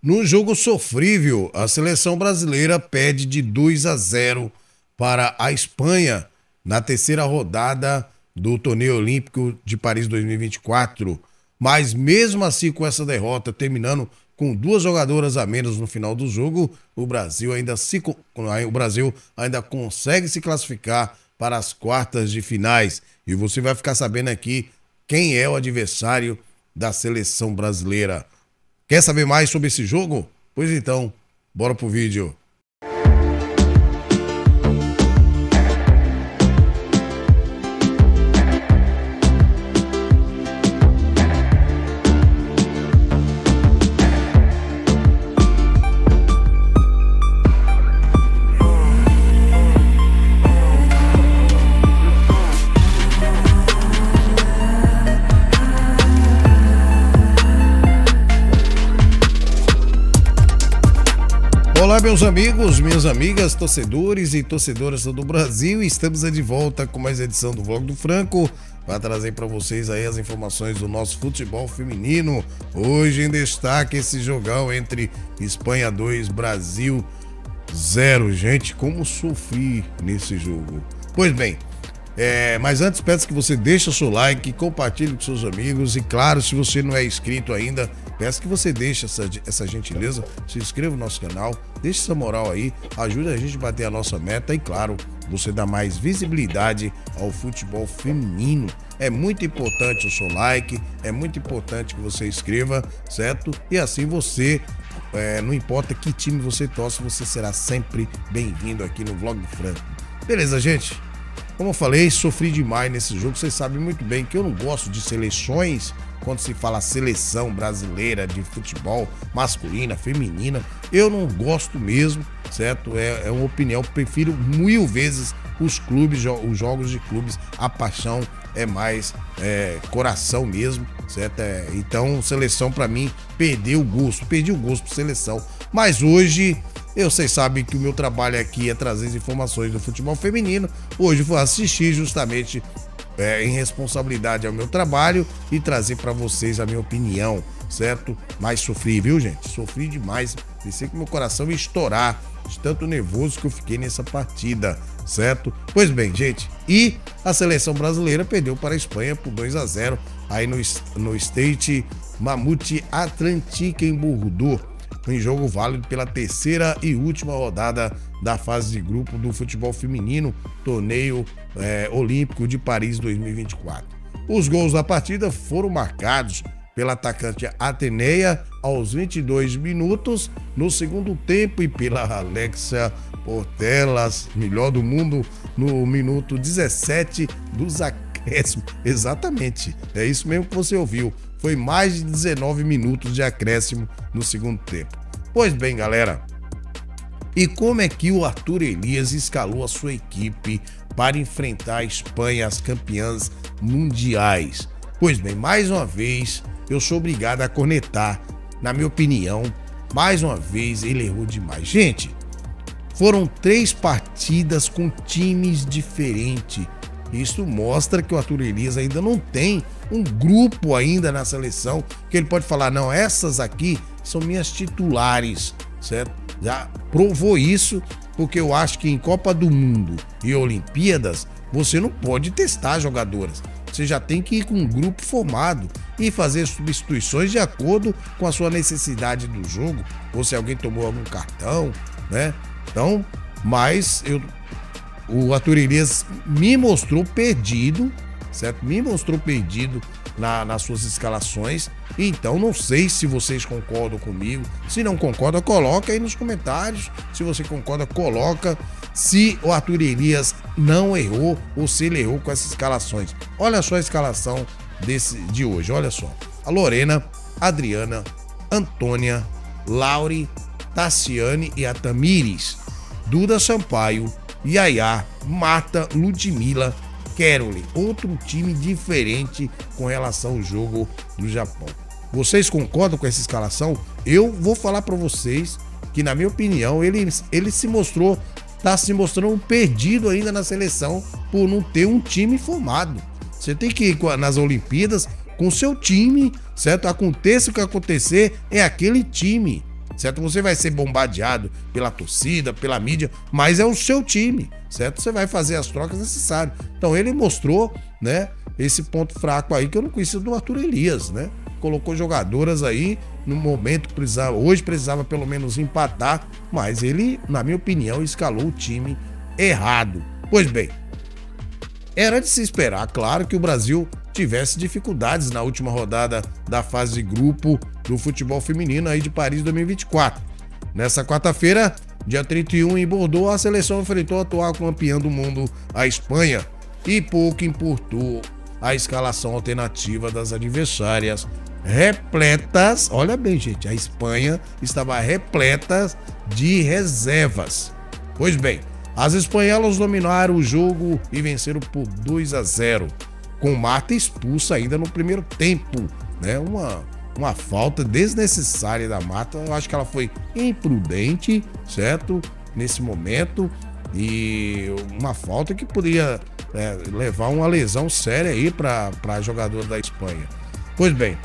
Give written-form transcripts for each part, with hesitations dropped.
No jogo sofrível, a seleção brasileira perde de 2-0 para a Espanha na terceira rodada do Torneio Olímpico de Paris 2024. Mas mesmo assim, com essa derrota, terminando com duas jogadoras a menos no final do jogo, o Brasil ainda consegue se classificar para as quartas de finais. E você vai ficar sabendo aqui quem é o adversário da seleção brasileira. Quer saber mais sobre esse jogo? Pois então, bora pro vídeo. Olá, meus amigos, minhas amigas, torcedores e torcedoras do Brasil. Estamos de volta com mais edição do Vlog do Franco para trazer para vocês aí as informações do nosso futebol feminino. Hoje em destaque esse jogão entre Espanha 2, Brasil 0. Gente, como sofri nesse jogo. Pois bem, mas antes peço que você deixe o seu like, compartilhe com seus amigos e claro, se você não é inscrito ainda, peço que você deixe essa gentileza, se inscreva no nosso canal, deixe essa moral aí, ajude a gente a bater a nossa meta e claro, você dá mais visibilidade ao futebol feminino. É muito importante o seu like, é muito importante que você inscreva, certo? E assim você, não importa que time você torce, você será sempre bem-vindo aqui no Vlog do Franco. Beleza, gente? Como eu falei, sofri demais nesse jogo. Vocês sabem muito bem que eu não gosto de seleções. Quando se fala seleção brasileira de futebol masculina, feminina, eu não gosto mesmo, certo? É uma opinião, prefiro mil vezes os clubes, os jogos de clubes, a paixão é mais coração mesmo, certo? Então, seleção pra mim, perdi o gosto por seleção. Mas hoje, vocês sabem que o meu trabalho aqui é trazer as informações do futebol feminino. Hoje vou assistir justamente em responsabilidade ao meu trabalho e trazer para vocês a minha opinião, certo? Mas sofri, viu, gente? Sofri demais. Pensei que meu coração ia estourar de tanto nervoso que eu fiquei nessa partida, certo? Pois bem, gente, e a seleção brasileira perdeu para a Espanha por 2-0 aí no Stade Mamute Atlantique em Bordeaux, em jogo válido pela terceira e última rodada da fase de grupo do futebol feminino, torneio olímpico de Paris 2024. Os gols da partida foram marcados pela atacante Ateneia aos 22 minutos no segundo tempo e pela Alexia Portelas, melhor do mundo, no minuto 17 dos acréscimos. Exatamente, é isso mesmo que você ouviu. Foi mais de 19 minutos de acréscimo no segundo tempo. Pois bem, galera, e como é que o Arthur Elias escalou a sua equipe para enfrentar a Espanha, as campeãs mundiais? Pois bem, mais uma vez, eu sou obrigado a cornetar. Na minha opinião, mais uma vez, ele errou demais. Gente, foram 3 partidas com times diferentes. Isso mostra que o Arthur Elias ainda não tem um grupo ainda na seleção que ele pode falar, não, essas aqui são minhas titulares, certo? Já provou isso, porque eu acho que em Copa do Mundo e Olimpíadas, você não pode testar jogadoras. Você já tem que ir com um grupo formado e fazer substituições de acordo com a sua necessidade do jogo, ou se alguém tomou algum cartão, né? Então, mas o Arthur Elias me mostrou perdido, certo? Me mostrou perdido nas suas escalações. Então não sei se vocês concordam comigo. Se não concorda, coloca aí nos comentários. Se você concorda, coloca se o Arthur Elias não errou ou se ele errou com essas escalações. Olha só a escalação de hoje, olha só. A Lorena, Adriana, Antônia, Laure, Tassiane e a Tamires, Duda Sampaio, Yaya, Marta, Ludmila, Keroli. Outro time diferente com relação ao jogo do Japão. Vocês concordam com essa escalação? Eu vou falar para vocês que, na minha opinião, ele tá se mostrando perdido ainda na seleção por não ter um time formado. Você tem que ir nas Olimpíadas com seu time, certo? Aconteça o que acontecer, é aquele time. certo? Você vai ser bombardeado pela torcida, pela mídia, mas é o seu time, certo? Você vai fazer as trocas necessárias. Então ele mostrou, né, esse ponto fraco aí que eu não conhecia do Arthur Elias, né? Colocou jogadoras aí no momento que precisava, hoje precisava pelo menos empatar, mas ele, na minha opinião, escalou o time errado. Pois bem, era de se esperar, claro, que o Brasil tivesse dificuldades na última rodada da fase de grupo do futebol feminino aí de Paris 2024. Nessa quarta-feira, dia 31, em Bordeaux, a seleção enfrentou a atual campeã do mundo, a Espanha, e pouco importou a escalação alternativa das adversárias, repletas, olha bem, gente, a Espanha estava repleta de reservas. Pois bem, as espanholas dominaram o jogo e venceram por 2-0, com Marta expulsa ainda no primeiro tempo, né? Uma falta desnecessária da Marta. Eu acho que ela foi imprudente, certo? Nesse momento, e uma falta que poderia levar uma lesão séria aí para a jogadora da Espanha. Pois bem,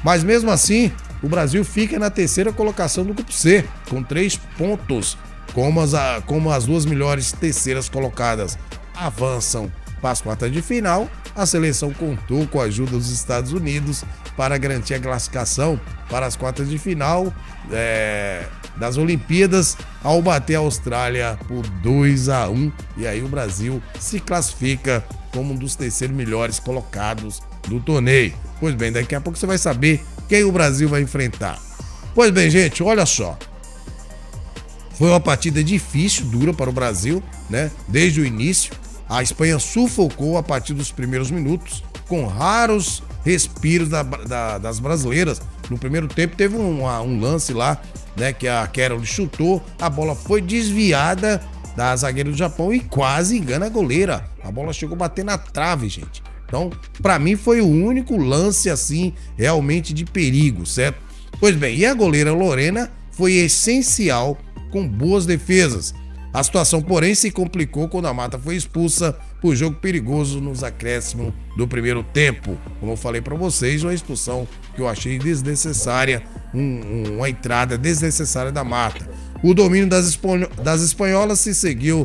mas mesmo assim, o Brasil fica na terceira colocação do grupo C, com 3 pontos. Como as duas melhores terceiras colocadas avançam para as quartas de final, a seleção contou com a ajuda dos Estados Unidos para garantir a classificação para as quartas de final das Olimpíadas, ao bater a Austrália por 2-1. E aí o Brasil se classifica como um dos terceiros melhores colocados do torneio. Pois bem, daqui a pouco você vai saber quem o Brasil vai enfrentar. Pois bem, gente, olha só. Foi uma partida difícil, dura para o Brasil, né? Desde o início, a Espanha sufocou a partir dos primeiros minutos, com raros respiros das brasileiras. No primeiro tempo teve um lance lá, né? Que a Carol chutou, a bola foi desviada da zagueira do Japão e quase engana a goleira. A bola chegou a bater na trave, gente. Então, para mim foi o único lance assim realmente de perigo, certo? Pois bem, e a goleira Lorena foi essencial com boas defesas. A situação, porém, se complicou quando a Marta foi expulsa por jogo perigoso nos acréscimos do primeiro tempo. Como eu falei para vocês, uma expulsão que eu achei desnecessária, uma entrada desnecessária da Marta. O domínio das espanholas se seguiu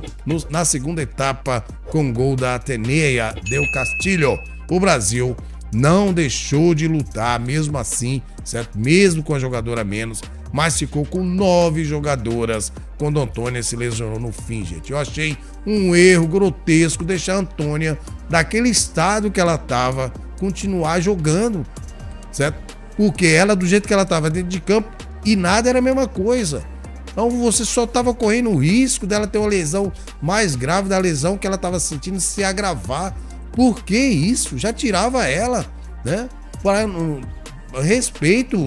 na segunda etapa com gol da Atenea del Castillo. O Brasil não deixou de lutar, mesmo assim, certo? Mesmo com a jogadora a menos, mas ficou com 9 jogadoras quando a Antônia se lesionou no fim, gente. Eu achei um erro grotesco deixar a Antônia, daquele estado que ela estava, continuar jogando, certo? Porque ela, do jeito que ela estava dentro de campo, e nada era a mesma coisa. Então você só estava correndo o risco dela ter uma lesão mais grave, da lesão que ela estava sentindo se agravar. Por que isso? Já tirava ela, né? Para respeito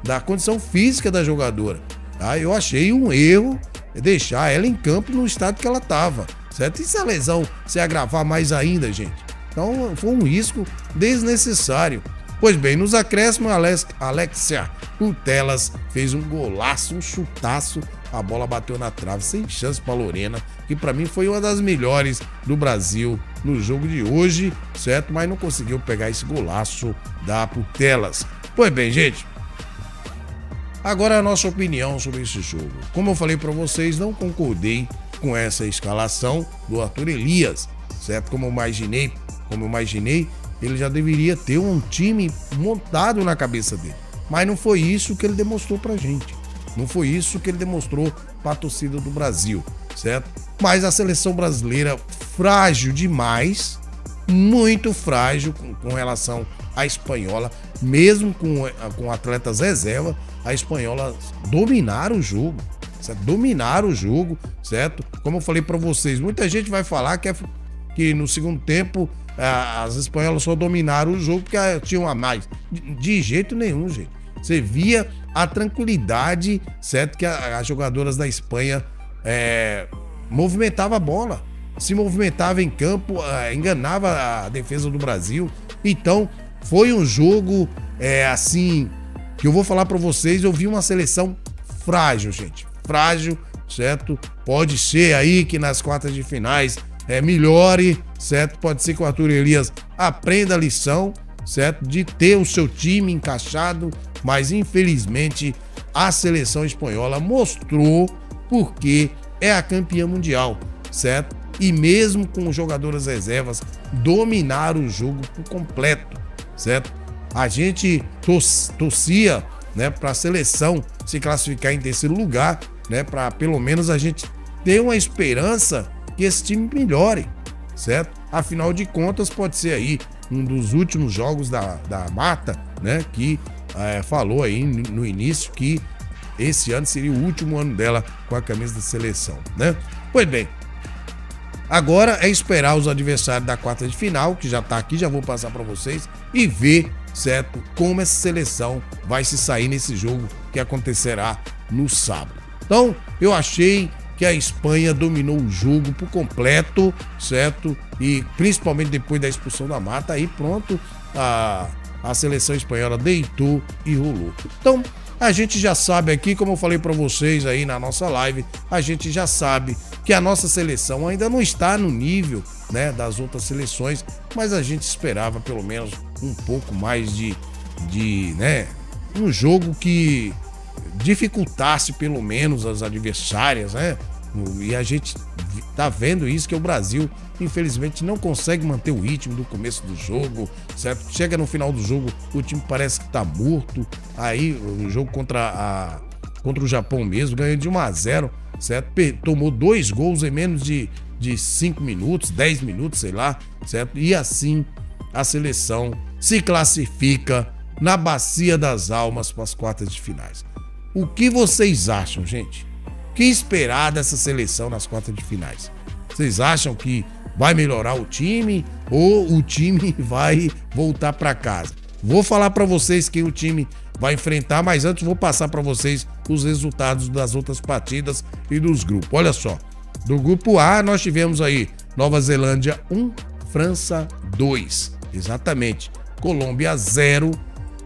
da condição física da jogadora. Tá? Eu achei um erro deixar ela em campo no estado que ela estava, certo? E se a lesão se agravar mais ainda, gente? Então foi um risco desnecessário. Pois bem, nos acréscimos, Alexia Putellas fez um golaço, um chutaço. A bola bateu na trave, sem chance para Lorena, que para mim foi uma das melhores do Brasil no jogo de hoje, certo? Mas não conseguiu pegar esse golaço da Putellas. Pois bem, gente, agora a nossa opinião sobre esse jogo. Como eu falei para vocês, não concordei com essa escalação do Arthur Elias, certo? Como eu imaginei, ele já deveria ter um time montado na cabeça dele. Mas não foi isso que ele demonstrou pra gente. Não foi isso que ele demonstrou para a torcida do Brasil, certo? Mas a seleção brasileira, frágil demais, muito frágil com relação à espanhola, mesmo com atletas reserva, a espanhola dominaram o jogo, certo? Dominaram o jogo, certo? Como eu falei para vocês, muita gente vai falar que no segundo tempo as espanholas só dominaram o jogo porque tinham a mais. De jeito nenhum, gente. Você via a tranquilidade, certo? Que as jogadoras da Espanha movimentavam a bola, se movimentava em campo, enganava a defesa do Brasil. Então, foi um jogo assim, que eu vou falar para vocês, eu vi uma seleção frágil, gente. Frágil, certo? Pode ser aí que nas quartas de finais melhore, certo? Pode ser que o Arthur Elias aprenda a lição, certo? De ter o seu time encaixado, mas infelizmente a seleção espanhola mostrou porque é a campeã mundial, certo? E mesmo com os jogadores reservas, dominaram o jogo por completo, certo? A gente torcia, né, para a seleção se classificar em terceiro lugar, né, para pelo menos a gente ter uma esperança que esse time melhore, certo? Afinal de contas, pode ser aí um dos últimos jogos da Marta, né, que falou aí no início que esse ano seria o último ano dela com a camisa da seleção, né? Pois bem, agora é esperar os adversários da quarta de final, que já tá aqui, já vou passar para vocês, e ver, certo, como essa seleção vai se sair nesse jogo que acontecerá no sábado. Então, eu achei que a Espanha dominou o jogo por completo, certo? E principalmente depois da expulsão da Marta, aí pronto, a seleção espanhola deitou e rolou. Então, a gente já sabe aqui, como eu falei para vocês aí na nossa live, a gente já sabe que a nossa seleção ainda não está no nível, né, das outras seleções, mas a gente esperava pelo menos um pouco mais de né, um jogo que dificultasse pelo menos as adversárias, né? E a gente tá vendo isso, que o Brasil, infelizmente, não consegue manter o ritmo do começo do jogo, certo? Chega no final do jogo, o time parece que tá morto. Aí, o jogo contra o Japão mesmo, ganhou de 1-0, certo? Tomou 2 gols em menos de 5 minutos, 10 minutos, sei lá, certo? E assim, a seleção se classifica na Bacia das Almas para as quartas de finais. O que vocês acham, gente? O que esperar dessa seleção nas quartas de finais? Vocês acham que vai melhorar o time ou o time vai voltar para casa? Vou falar para vocês quem o time vai enfrentar, mas antes vou passar para vocês os resultados das outras partidas e dos grupos. Olha só, do grupo A nós tivemos aí Nova Zelândia 1, França 2, exatamente, Colômbia 0,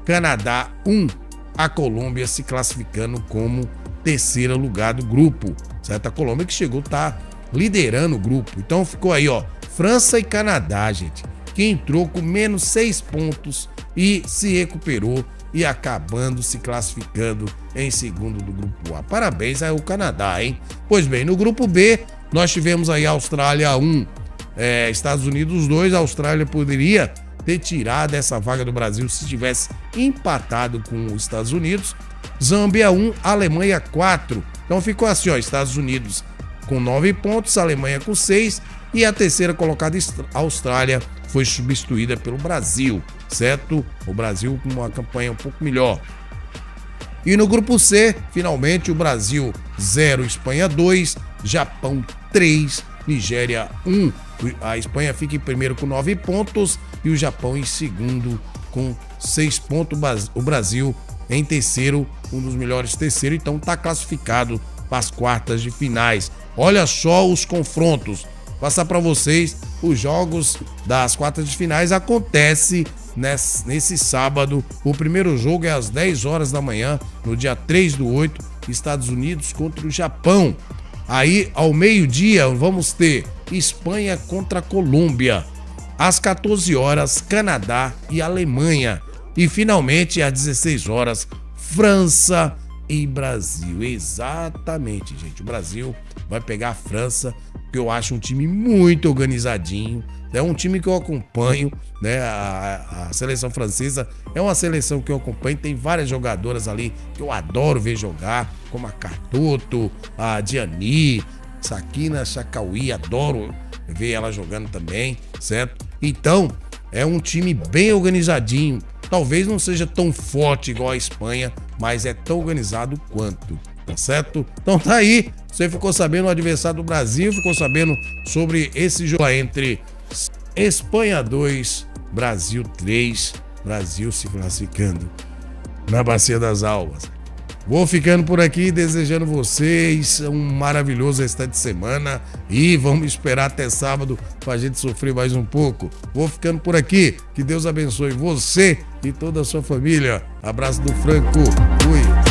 Canadá 1, a Colômbia se classificando como terceiro lugar do grupo, certo? A Colômbia que chegou tá liderando o grupo. Então ficou aí, ó, França e Canadá, gente, que entrou com menos 6 pontos e se recuperou e acabando se classificando em segundo do grupo A. Parabéns ao Canadá, hein? Pois bem, no grupo B nós tivemos aí Austrália 1, Estados Unidos 2. A Austrália poderia ter tirado essa vaga do Brasil se tivesse empatado com os Estados Unidos. Zâmbia 1, Alemanha 4. Então ficou assim, ó, Estados Unidos com 9 pontos, Alemanha com 6 e a terceira colocada, Austrália, foi substituída pelo Brasil, certo? O Brasil com uma campanha um pouco melhor. E no grupo C, finalmente, o Brasil 0, Espanha 2, Japão 3, Nigéria 1. A Espanha fica em primeiro com 9 pontos e o Japão em segundo com 6 pontos. O Brasil em terceiro, um dos melhores terceiro, então está classificado para as quartas de finais. Olha só os confrontos. Vou passar para vocês os jogos das quartas de finais. Acontece nesse sábado. O primeiro jogo é às 10 horas da manhã, no dia 3/8, Estados Unidos contra o Japão. Aí, ao meio-dia, vamos ter Espanha contra a Colômbia. Às 14 horas, Canadá e Alemanha. E, finalmente, às 16 horas, França e Brasil. Exatamente, gente. O Brasil vai pegar a França, que eu acho um time muito organizadinho. É um time que eu acompanho, né? A seleção francesa é uma seleção que eu acompanho. Tem várias jogadoras ali que eu adoro ver jogar, como a Catoto, a Diani, Sakina Chakauí, adoro ver ela jogando também, certo? Então, é um time bem organizadinho. Talvez não seja tão forte igual a Espanha, mas é tão organizado quanto, tá certo? Então tá aí, você ficou sabendo o adversário do Brasil, ficou sabendo sobre esse jogo entre Espanha 2, Brasil 3, Brasil se classificando na Bacia das Almas. Vou ficando por aqui, desejando vocês um maravilhoso restante de semana e vamos esperar até sábado pra gente sofrer mais um pouco. Vou ficando por aqui, que Deus abençoe você e toda a sua família. Abraço do Franco, fui!